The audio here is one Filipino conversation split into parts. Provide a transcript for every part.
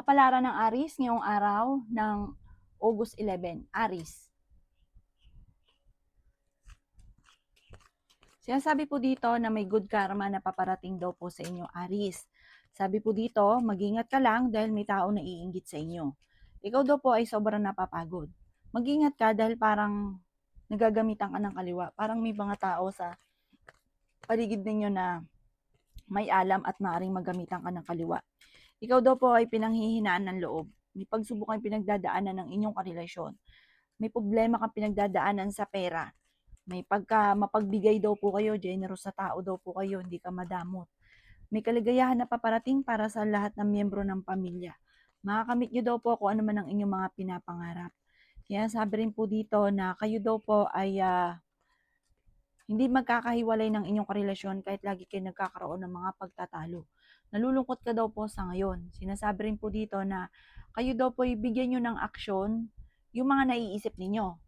Kapalaran ng Aries ngayong araw ng August 11. Aries. Sinasabi po dito na may good karma na paparating daw po sa inyo, Aries. Sabi po dito, mag-ingat ka lang dahil may tao na iinggit sa inyo. Ikaw daw po ay sobrang napapagod. Mag-ingat ka dahil parang nagagamitan ka ng kaliwa. Parang may mga tao sa paligid ninyo na may alam at maaaring magamitan ka ng kaliwa. Ikaw daw po ay pinanghihinaan ng loob. May pagsubok kang pinagdadaanan ng inyong karelasyon. May problema kang pinagdadaanan sa pera. May mapagbigay daw po kayo, generous sa tao daw po kayo, hindi ka madamot. May kaligayahan na paparating para sa lahat ng miyembro ng pamilya. Makakamit nyo daw po kung ano man ang inyong mga pinapangarap. Kaya sabi rin po dito na kayo daw po ay hindi magkakahiwalay ng inyong karelasyon kahit lagi kayo nagkakaroon ng mga pagtatalo. Nalulungkot ka daw po sa ngayon. Sinasabi rin po dito na kayo daw po ibigyan nyo ng aksyon yung mga naiisip ninyo.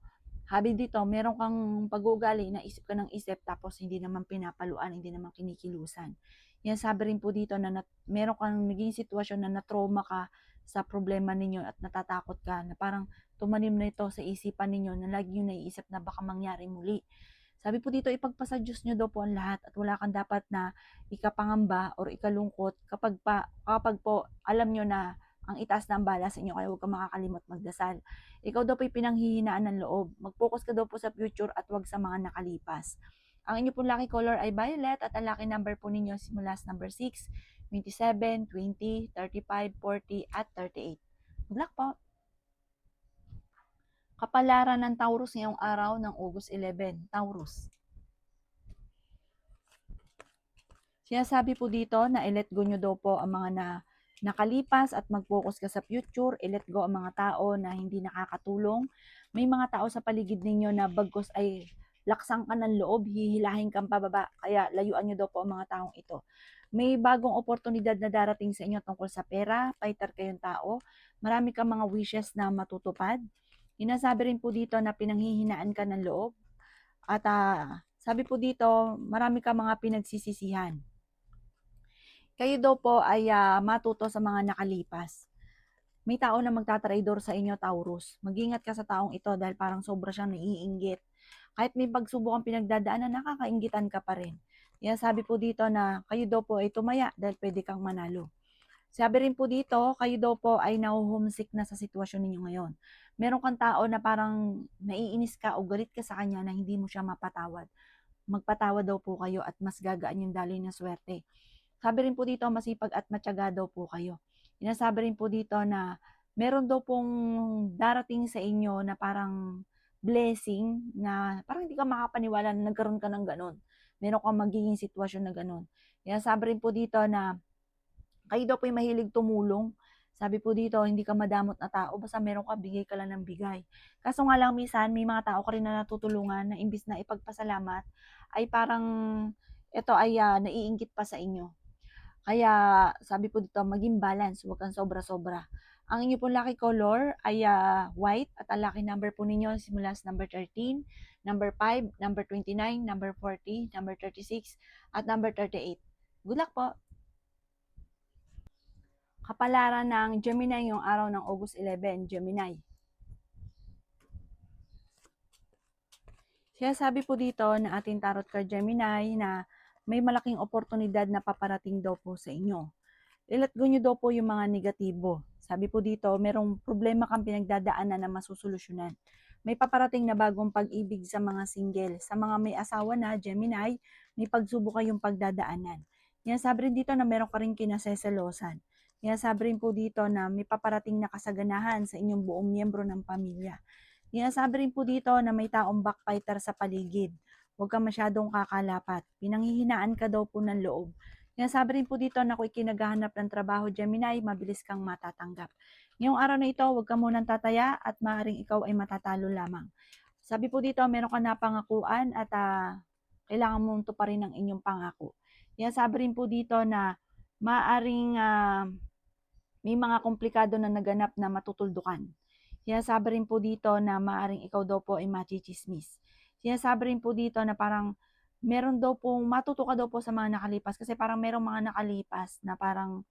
Habi dito, meron kang pag-uugali na isip ka ng isip tapos hindi naman pinapaluan, hindi naman kinikilusan. Yan sabi rin po dito na meron kang naging sitwasyon na na-trauma ka sa problema ninyo at natatakot ka na parang tumanim na ito sa isipan ninyo na lagi nyo naiisip na baka mangyari muli. Sabi po dito, ipagpasa Diyos nyo daw po ang lahat at wala kang dapat na ikapangamba or ikalungkot kapag po alam nyo na ang itaas na ang bala sa inyo kaya huwag kang makakalimot magdasal. Ikaw daw po ay pinanghihinaan ng loob. Mag-focus ka daw po sa future at wag sa mga nakalipas. Ang inyo pong lucky color ay violet at ang lucky number po ninyo simula sa number 6, 27, 20, 35, 40 at 38. Good luck po! Kapalaran ng Taurus ngayong araw ng August 11. Taurus. Sinasabi po dito na i-let go nyo daw po ang mga nakalipas at mag-focus ka sa future. I-let go ang mga tao na hindi nakakatulong. May mga tao sa paligid ninyo na bagkus ay laksang ka ng loob, hihilahin kang pababa. Kaya layuan nyo daw po ang mga taong ito. May bagong oportunidad na darating sa inyo tungkol sa pera. Fighter kayong tao. Marami kang mga wishes na matutupad. Inasabi rin po dito na pinanghihinaan ka ng loob. At sabi po dito, marami kang mga pinagsisisihan. Kayo daw po ay matuto sa mga nakalipas. May tao na magtatraidor sa inyo, Taurus. Mag-ingat ka sa taong ito dahil parang sobra siyang naiinggit. Kahit may pagsubok ang pinagdadaanan, nakakainggitan ka pa rin. Yan sabi po dito na kayo daw po ay tumaya dahil pwede kang manalo. Sabi rin po dito, kayo daw po ay nahuhumsik na sa sitwasyon ninyo ngayon. Meron kang tao na parang naiinis ka o galit ka sa kanya na hindi mo siya mapatawad. Magpatawad daw po kayo at mas gagaan yung daloy ng swerte. Sabi rin po dito, masipag at matyaga daw po kayo. Inasabi rin po dito na meron daw pong darating sa inyo na parang blessing na parang hindi ka makapaniwala na nagkaroon ka ng ganun. Meron kang magiging sitwasyon na ganun. Inasabi rin po dito na kayo daw po yung mahilig tumulong. Sabi po dito, hindi ka madamot na tao, basta meron ka, bigay ka lang ng bigay. Kaso nga lang, minsan, may mga tao ka rin na natutulungan na imbis na ipagpasalamat, ay parang ito ay naiinggit pa sa inyo. Kaya sabi po dito, maging balance, huwag kang sobra-sobra. Ang inyo pong lucky color ay white at ang lucky number po ninyo simula sa number 13, number 5, number 29, number 40, number 36, at number 38. Good luck po! Kapalaran ng Gemini yung araw ng August 11, Gemini. Kaya sabi po dito na ating tarot card Gemini na may malaking oportunidad na paparating daw po sa inyo. I-let go nyo daw po yung mga negatibo. Sabi po dito, merong problema kang pinagdadaanan na masusolusyonan. May paparating na bagong pag-ibig sa mga single. Sa mga may asawa na, Gemini, may pagsubok kayong pagdadaanan. Yan sabi rin dito na meron ka rin kinaseselosan. Yan sabi rin po dito na may paparating na kasaganahan sa inyong buong miyembro ng pamilya. Yan sabi rin po dito na may taong backfighter sa paligid. Huwag ka masyadong kakalapat. Pinanghihinaan ka daw po ng loob. Yan sabi rin po dito na kung ikinagahanap ng trabaho, Gemini, mabilis kang matatanggap. Ngayong araw na ito, huwag ka munang tataya at maaaring ikaw ay matatalo lamang. Sabi po dito, meron ka na pangakuan at kailangan mong tuparin ang inyong pangako. Yan sabi rin po dito na maaaring may mga komplikado na naganap na matutuldukan. Sinasabi rin po dito na maaaring ikaw daw po ay machichismis. Sinasabi rin po dito na parang meron daw pong matuto ka daw po sa mga nakalipas kasi parang merong mga nakalipas na parang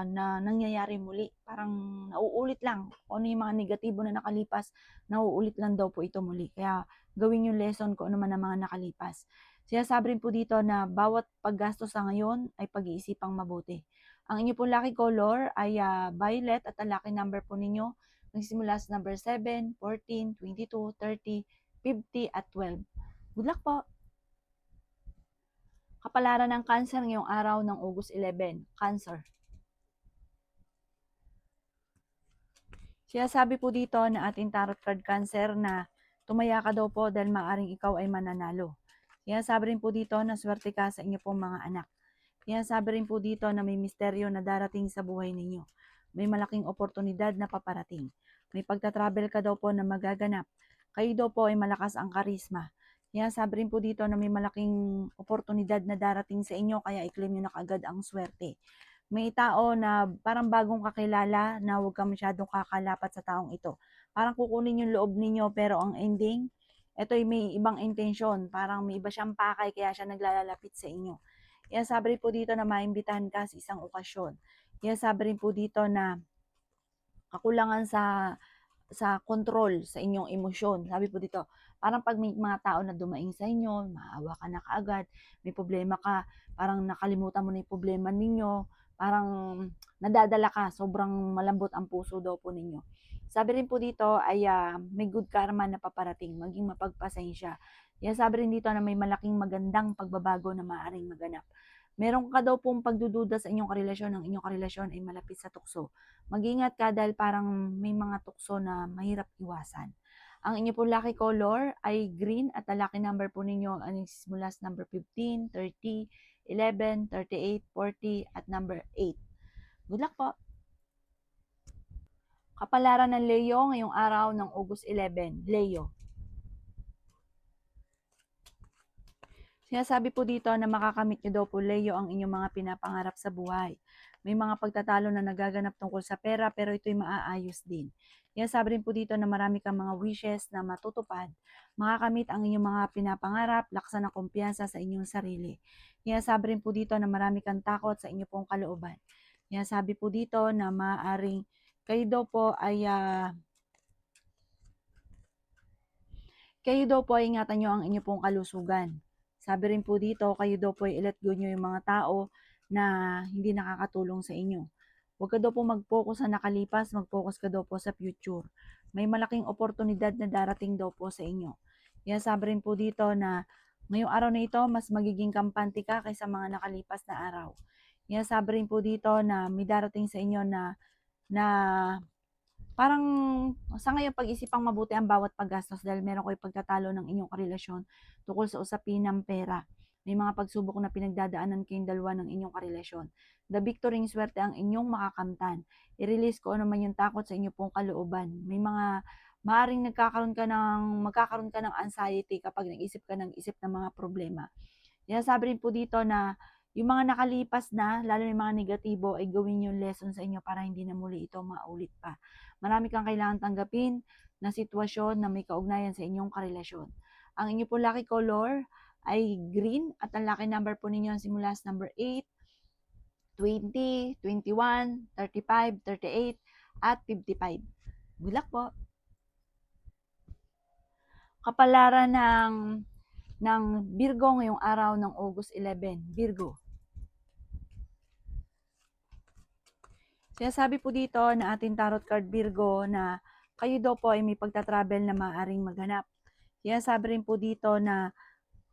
na nangyayari muli. Parang nauulit lang. Kung ano yung mga negatibo na nakalipas, nauulit lang daw po ito muli. Kaya gawin yung lesson kung ano man ang mga nakalipas. Sinasabi rin po dito na bawat paggastos sa ngayon ay pag-iisipang mabuti. Ang inyo pong lucky color ay violet at ang lucky number po ninyo nagsimula sa number 7, 14, 22, 30, 50 at 12. Good luck po! Kapalaran ng Cancer ngayong araw ng August 11. Cancer. Sinasabi po dito na ating tarot card Cancer na tumaya ka daw po dahil maaring ikaw ay mananalo. Sinasabi rin po dito na swerte ka sa inyo pong mga anak. Sinasabi rin po dito na may misteryo na darating sa buhay ninyo. May malaking oportunidad na paparating. May pagta-travel ka daw po na magaganap. Kayo daw po ay malakas ang karisma. Sinasabi rin po dito na may malaking oportunidad na darating sa inyo kaya i-claim nyo na kaagad ang swerte. May tao na parang bagong kakilala na huwag ka masyadong kakalapat sa taong ito. Parang kukunin yung loob ninyo pero ang ending, ito ay may ibang intensyon. Parang may iba siyang pakay kaya siya naglalapit sa inyo. Yan sabi rin po dito na maimbitahan ka sa isang okasyon. Yan sabi rin po dito na kakulangan sa control sa inyong emosyon. Sabi po dito, parang pag may mga tao na dumaing sa inyo, maawa ka na kaagad, may problema ka, parang nakalimutan mo na yung problema ninyo, parang nadadala ka, sobrang malambot ang puso daw po ninyo. Sabi rin po dito ay may good karma na paparating, maging mapagpasensya. Yan sabi rin dito na may malaking magandang pagbabago na maaaring maganap. Meron ka daw pong pagdududa sa inyong karelasyon, ang inyong karelasyon ay malapit sa tukso. Mag-ingat ka dahil parang may mga tukso na mahirap iwasan. Ang inyo po lucky color ay green at ang lucky number po ninyo ay mula sa number 15, 30, 11, 38, 40 at number 8. Good luck po! Kapalaran ng Leo ngayong araw ng August 11. Leo. Sinasabi po dito na makakamit nyo daw po, Leo, ang inyong mga pinapangarap sa buhay. May mga pagtatalo na nagaganap tungkol sa pera pero ito'y maaayos din. Sinasabi rin po dito na marami kang mga wishes na matutupad. Makakamit ang inyong mga pinapangarap, laksan ng kumpiyansa sa inyong sarili. Sinasabi rin po dito na marami kang takot sa inyong pong kalooban. Sinasabi po dito na maaaring kayo daw po ay ingatan nyo ang inyong pong kalusugan. Sabi rin po dito, kayo daw po ay i-let go nyo yung mga tao na hindi nakakatulong sa inyo. Huwag ka daw po mag-focus sa nakalipas, mag-focus ka daw po sa future. May malaking oportunidad na darating daw po sa inyo. Yan sabi rin po dito na ngayong araw na ito, mas magiging kampante ka kaysa mga nakalipas na araw. Yan sabi rin po dito na may darating sa inyo na parang sa ngayon pag-isipang mabuti ang bawat paggastos dahil meron kayo pagtatalo ng inyong karelasyon tungkol sa usapin ng pera. May mga pagsubok na pinagdadaanan kayong dalawa ng inyong karelasyon. The victory swerte ang inyong makakamtan. I-release ko ano man yung takot sa inyong pong kalooban. May mga maaring magkakaroon ka ng anxiety kapag nag-isip ka ng mga problema. Sinasabi rin po dito na yung mga nakalipas na, lalo yung mga negatibo, ay gawin yung lesson sa inyo para hindi na muli ito maulit pa. Marami kang kailangan tanggapin na sitwasyon na may kaugnayan sa inyong karelasyon. Ang inyo po lucky color ay green at ang lucky number po ninyo simula sa number 8, 20, 21, 35, 38 at 55. Good luck po! Kapalaran ng Virgo ngayong araw ng August 11. Virgo. Sinasabi po dito na ating tarot card Virgo na kayo daw po ay may pagta-travel na maaaring maghanap. Sinasabi rin po dito na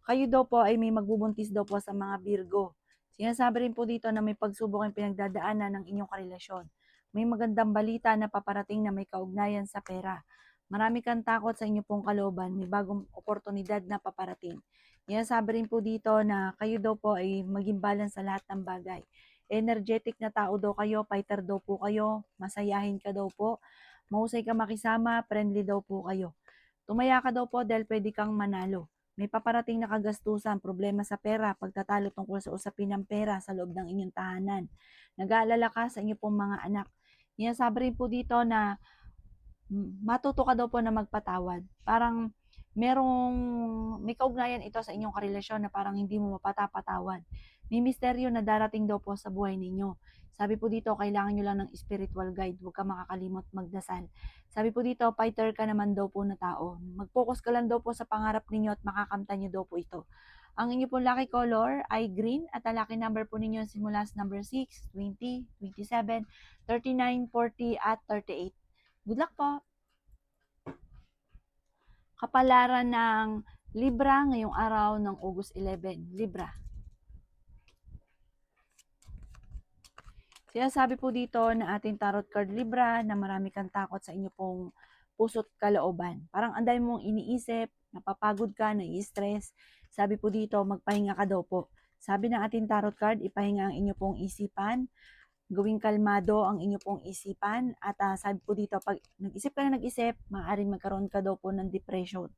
kayo daw po ay may magbubuntis daw po sa mga Virgo. Sinasabi rin po dito na may pagsubok ang pinagdadaanan ng inyong karelasyon. May magandang balita na paparating na may kaugnayan sa pera. Marami kang takot sa inyong pong kalooban. May bagong oportunidad na paparating. Sinasabi rin po dito na kayo daw po ay maging balance sa lahat ng bagay. Energetic na tao daw kayo, fighter daw po kayo, masayahin ka daw po, mahusay ka makisama, friendly daw po kayo. Tumaya ka daw po dahil pwede kang manalo. May paparating na kagastusan, problema sa pera, pagtatalo tungkol sa usapin ng pera sa loob ng inyong tahanan. Nag-aalala ka sa inyong pong mga anak. Sabi rin po dito na matuto ka daw po na magpatawad. Parang may kaugnayan ito sa inyong karelasyon na parang hindi mo mapatapatawad. May misteryo na darating daw po sa buhay ninyo. Sabi po dito, kailangan nyo lang ng spiritual guide. Huwag ka makakalimot magdasal. Sabi po dito, fighter ka naman daw po na tao. Mag-focus ka lang daw po sa pangarap ninyo at makakamtan nyo daw po ito. Ang inyo pong lucky color ay green at ang lucky number po ninyo simula sa number 6, 20, 27, 39, 40 at 38. Good luck po! Kapalaran ng Libra ngayong araw ng August 11. Libra. Sinasabi po dito na ating tarot card Libra na marami kang takot sa inyo pong puso't kalooban. Parang ang dami mong iniisip, napapagod ka, nai-stress. Sabi po dito, magpahinga ka daw po. Sabi ng ating tarot card, ipahinga ang inyo pong isipan, gawing kalmado ang inyo pong isipan, at sabi po dito, pag nag-isip ka na nag-isip, maaaring magkaroon ka daw po ng depression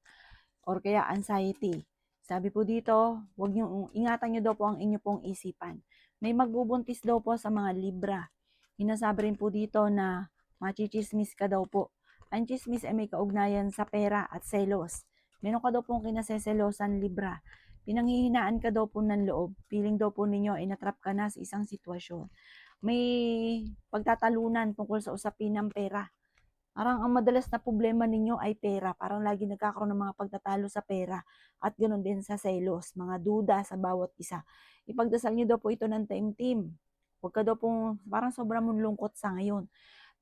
or kaya anxiety. Sabi po dito, wag niyo ingatan niyo daw po ang inyo pong isipan. May magbubuntis daw po sa mga Libra. Hinasabi rin po dito na machichismis ka daw po. Ang chismis ay may kaugnayan sa pera at selos. Meron ka daw pong kinaseselosan Libra. Pinanghihinaan ka daw po ng loob. Feeling daw po ninyo ay natrap ka na sa isang sitwasyon. May pagtatalunan tungkol sa usapin ng pera. Parang ang madalas na problema ninyo ay pera. Parang lagi nagkakaroon ng mga pagtatalo sa pera. At ganoon din sa selos, mga duda sa bawat isa. Ipagdasal nyo daw po ito ng taimtim. Huwag ka daw pong, parang sobrang mong lungkot sa ngayon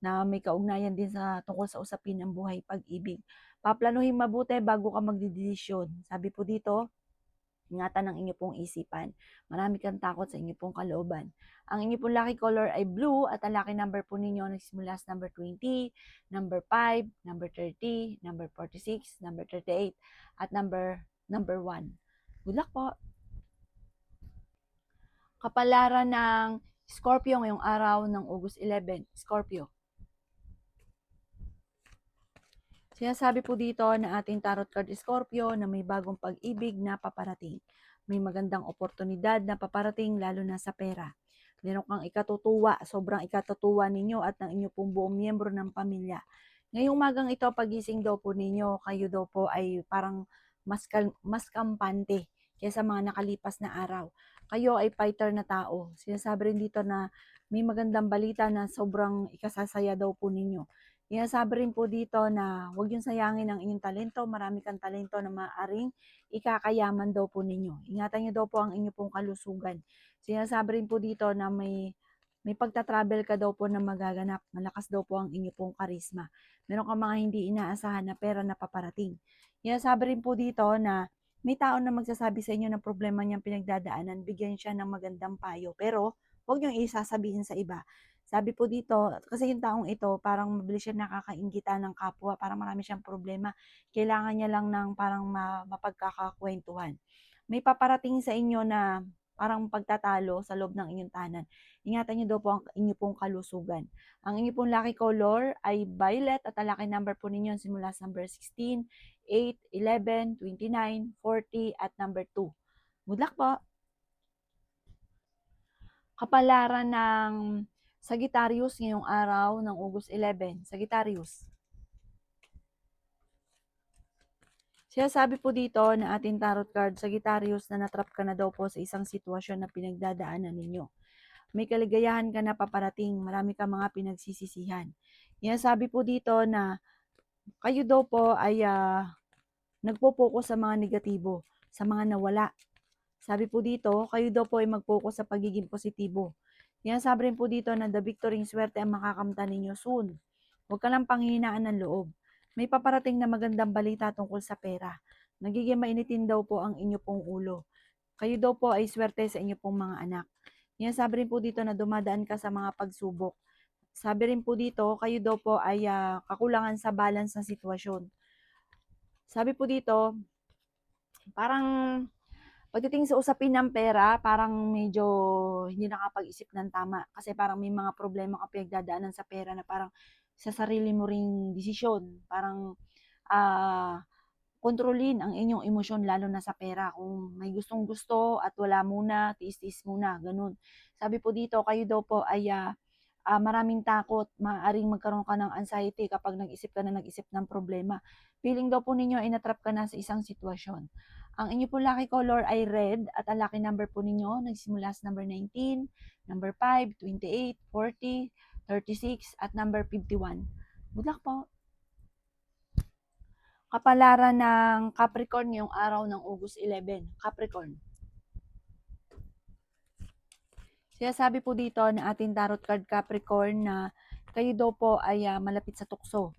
na may kaugnayan din sa tungkol sa usapin ng buhay pag-ibig. Paplanuhin mabuti bago ka magdidesisyon. Sabi po dito, ingatan ang inyo pong isipan. Marami kang takot sa inyo pong kalooban. Ang inyo pong lucky color ay blue at ang lucky number po ninyo nagsimula sa number 20, number 5, number 30, number 46, number 38, at number 1. Good luck po! Kapalaran ng Scorpio ngayong araw ng August 11. Scorpio. Sinasabi po dito na ating tarot card Scorpio na may bagong pag-ibig na paparating. May magandang oportunidad na paparating lalo na sa pera. Meron kang ikatutuwa, sobrang ikatutuwa ninyo at ng inyo pong buong miyembro ng pamilya. Ngayong magang ito, pagising daw po ninyo, kayo daw po ay parang mas kampante kaysa mga nakalipas na araw. Kayo ay fighter na tao. Sinasabi rin dito na may magandang balita na sobrang ikasasaya daw po ninyo. Sinasabi rin po dito na huwag yung sayangin ang inyong talento. Marami kang talento na maaaring ikakayaman daw po ninyo. Ingatan nyo daw po ang inyong pong kalusugan. Sinasabi rin po dito na may pagta-travel ka daw po na magaganap. Malakas daw po ang inyong pong karisma. Meron kang mga hindi inaasahan na pera na paparating. Sinasabi rin po dito na may tao na magsasabi sa inyo ng problema niyang pinagdadaanan, bigyan siya ng magandang payo. Pero huwag niyong isasabihin sa iba. Sabi po dito, kasi yung taong ito, parang mabilis siya nakakainggitan ng kapwa, parang marami siyang problema. Kailangan niya lang ng parang mapagkakakwentuhan. May paparating sa inyo na parang pagtatalo sa loob ng inyong tahanan. Ingatan niyo daw po ang inyo pong kalusugan. Ang inyo pong lucky color ay violet at ang lucky number po ninyo simula sa number 16, 8, 11, 29, 40 at number 2. Good luck po! Kapalaran ng Sagittarius ngayong araw ng August 11. Sagittarius. Sinasabi po dito na ating tarot card, Sagittarius, na natrap ka na daw po sa isang sitwasyon na pinagdadaanan ninyo. May kaligayahan ka na paparating, marami ka mga pinagsisisihan. Sinasabi po dito na kayo daw po ay nagpo-focus sa mga negatibo, sa mga nawala. Sabi po dito, kayo daw po ay mag-focus sa pagiging positibo. Sinasabi rin po dito na the victory swerte ang makakamtan ninyo soon. Huwag ka lang panghihinaan ng loob. May paparating na magandang balita tungkol sa pera. Nagiging mainitin daw po ang inyo pong ulo. Kayo daw po ay swerte sa inyo pong mga anak. Sinasabi rin po dito na dumadaan ka sa mga pagsubok. Sabi rin po dito, kayo daw po ay kakulangan sa balance ng sitwasyon. Sabi po dito, parang pagdating sa usapin ng pera, parang medyo hindi nakapag-isip ng tama. Kasi parang may mga problema ka pinagdadaanan sa pera na parang sa sarili mo ring desisyon. Parang kontrolin ang inyong emosyon lalo na sa pera. Kung may gustong gusto at wala muna, tiis-tiis muna, ganun. Sabi po dito, kayo daw po ay maraming takot, maaaring magkaroon ka ng anxiety kapag nag-isip ka na nag-isip ng problema. Feeling daw po ninyo ay natrap ka na sa isang sitwasyon. Ang inyo po lucky color ay red at ang lucky number po ninyo nagsimula sa number 19, number 5, 28, 40, 36, at number 51. Good luck po! Kapalaran ng Capricorn ngayong araw ng August 11. Capricorn. Sinasabi po dito na ating tarot card Capricorn na kayo daw po ay malapit sa tukso.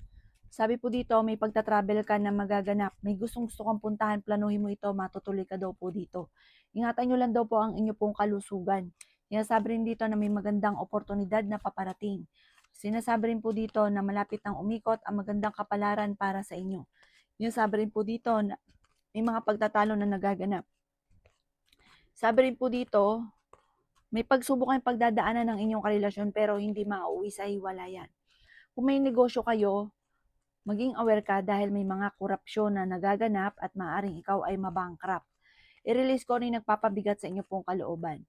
Sabi po dito, may pagta-travel ka na magaganap. May gustong-gusto kang puntahan, planuhin mo ito, matutuloy ka daw po dito. Ingatan nyo lang daw po ang inyo pong kalusugan. Sinasabi rin dito na may magandang oportunidad na paparating. Sinasabi rin po dito na malapit nang umikot ang magandang kapalaran para sa inyo. Sinasabi rin po dito na may mga pagtatalo na nagaganap. Sabi rin po dito, may pagsubok kayong pagdadaanan ng inyong karelasyon pero hindi mauwi sa hiwalayan. Kung may negosyo kayo, maging aware ka dahil may mga korupsyon na nagaganap at maaaring ikaw ay mabankrupt. I-release ko rin nagpapabigat sa inyo pong kalooban.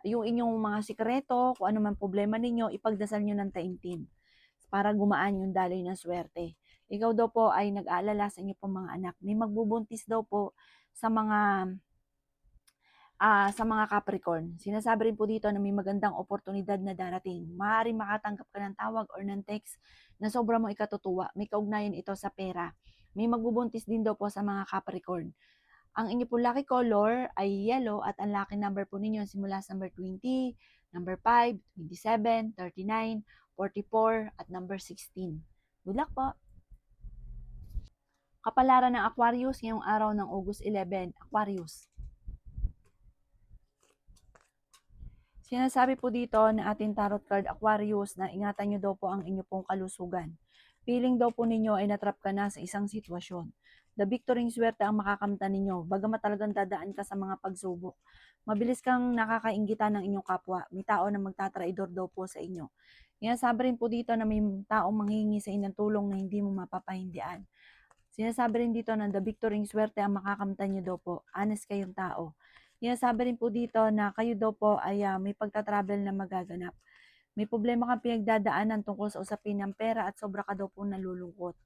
Yung inyong mga sikreto, kung ano man problema ninyo, ipagdasal nyo ng taimtim para gumaan yung daloy ng swerte. Ikaw daw po ay nag-aalala sa inyo pong mga anak. May magbubuntis daw po sa mga Capricorn. Sinasabi rin po dito na may magandang oportunidad na darating. Maaaring makatanggap ka ng tawag or ng text na sobra mo ikatutuwa. May kaugnayan ito sa pera. May magbubuntis din daw po sa mga Capricorn. Ang inyo po lucky color ay yellow at ang lucky number po ninyo simula sa number 20, number 5, 27, 39, 44 at number 16. Good luck po! Kapalaran ng Aquarius ngayong araw ng August 11. Aquarius. Sinasabi po dito na ating tarot card Aquarius na ingatan nyo daw po ang inyo pong kalusugan. Feeling daw po ninyo ay natrap ka na sa isang sitwasyon. The victory swerte ang makakamtan ninyo, bagamat talagang dadaan ka sa mga pagsubok. Mabilis kang nakakainggitan ng inyong kapwa. May tao na magtatraidor daw po sa inyo. Sinasabi rin po dito na may taong manghihingi sa inyong tulong na hindi mo mapapahindian. Sinasabi rin dito na the victory swerte ang makakamtan nyo daw po. Honest kayong tao. Sinasabi rin po dito na kayo daw po ay may pagta-travel na magaganap. May problema kang pinagdadaanan tungkol sa usapin ng pera at sobra ka daw po nalulungkot.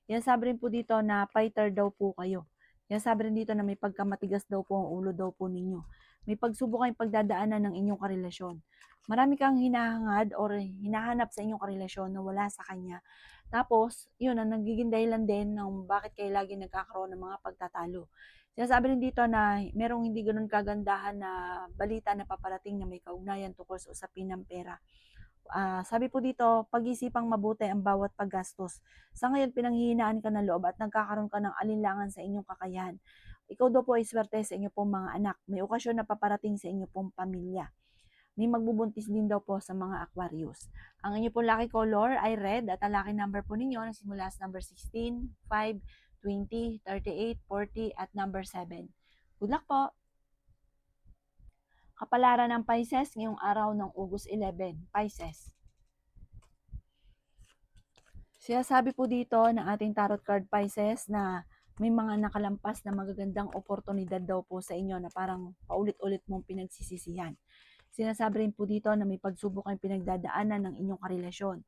Sinasabi rin po dito na fighter daw po kayo. Sinasabi rin dito na may pagkamatigas daw po ang ulo daw po ninyo. May pagsubok kayong pagdadaanan ng inyong karelasyon. Marami kang hinahangad or hinahanap sa inyong karelasyon na wala sa kanya. Tapos, yun ang nagiging dahilan din ng bakit kayo lagi nagkakaroon ng mga pagtatalo. Sinasabi rin dito na merong hindi ganun kagandahan na balita na paparating na may kaugnayan tungkol sa usapin ng pera. Sabi po dito, pag-isipang mabuti ang bawat paggastos. Sa ngayon, pinanghihinaan ka ng loob at nagkakaroon ka ng alinlangan sa inyong kakayahan. Ikaw daw po ay swerte sa inyo pong mga anak. May okasyon na paparating sa inyo pong pamilya. May magbubuntis din daw po sa mga Aquarius. Ang inyo pong lucky color ay red at ang lucky number po ninyo nagsimula sa number 16, 5, 20, 38, 40 at number 7. Good luck po! Kapalaran ng Pisces ngayong araw ng August 11. Pisces. Sinasabi po dito ng ating tarot card Pisces na may mga nakalampas na magagandang oportunidad daw po sa inyo na parang paulit-ulit mong pinagsisisihan. Sinasabi rin po dito na may pagsubok kayong pinagdadaanan ng inyong karelasyon.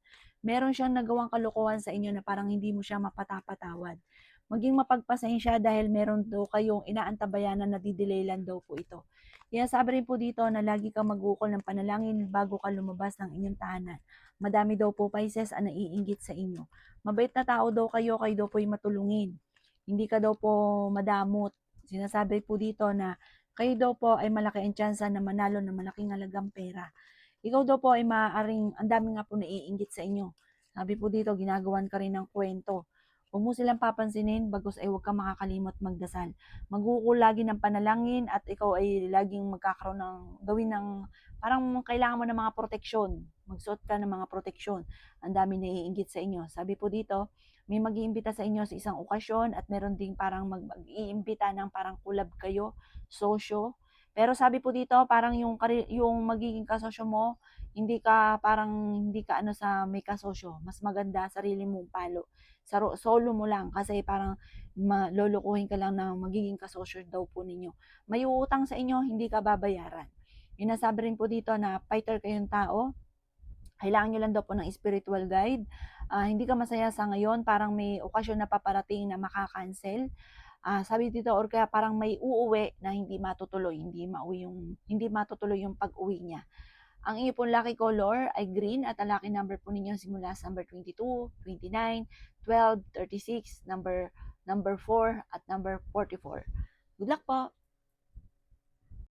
Meron siyang nagawang kalokohan sa inyo na parang hindi mo siya mapatapatawad. Maging mapagpasensya dahil meron daw kayong inaantabayanan na didelay lang daw po ito. Sinasabi rin po dito na lagi kang mag-uukol ng panalangin bago ka lumabas ng inyong tahanan. Madami daw po Pisces ang naiinggit sa inyo. Mabait na tao daw kayo daw po ay matulungin. Hindi ka daw po madamot. Sinasabi po dito na kayo daw po ay malaki ang tsansa na manalo ng malaking halagang pera. Ikaw daw po ay maaaring, ang dami nga po naiinggit sa inyo. Sabi po dito, ginagawan ka rin ng kwento. Huwag mo silang papansinin, bagos ay huwag kang makakalimot magdasal. Mag-uukol lagi ng panalangin at ikaw ay laging magkakaroon ng, gawin ng, parang kailangan mo ng mga proteksyon. Magsuot ka ng mga proteksyon. Ang dami naiinggit sa inyo. Sabi po dito, may mag-iimbita sa inyo sa isang okasyon at meron ding parang mag-iimbita ng parang kulab kayo, sosyo. Pero sabi po dito, parang yung magiging kasosyo mo, hindi ka ano sa may kasosyo. Mas maganda sarili mong palo. Solo mo lang kasi parang lolokohin ka lang na magiging kasosyo daw po ninyo. May uutang sa inyo, hindi ka babayaran. Yung nasabi rin po dito na fighter kayong tao, kailangan nyo lang daw po ng spiritual guide. Hindi ka masaya sa ngayon, parang may okasyon na paparating na makakancel. Sabi dito, or kaya parang may uuwi na hindi matutuloy, hindi matutuloy yung pag-uwi niya. Ang inyo pong lucky color ay green at ang lucky number po ninyo simula sa number 22, 29, 12, 36, number 4 at number 44. Good luck po!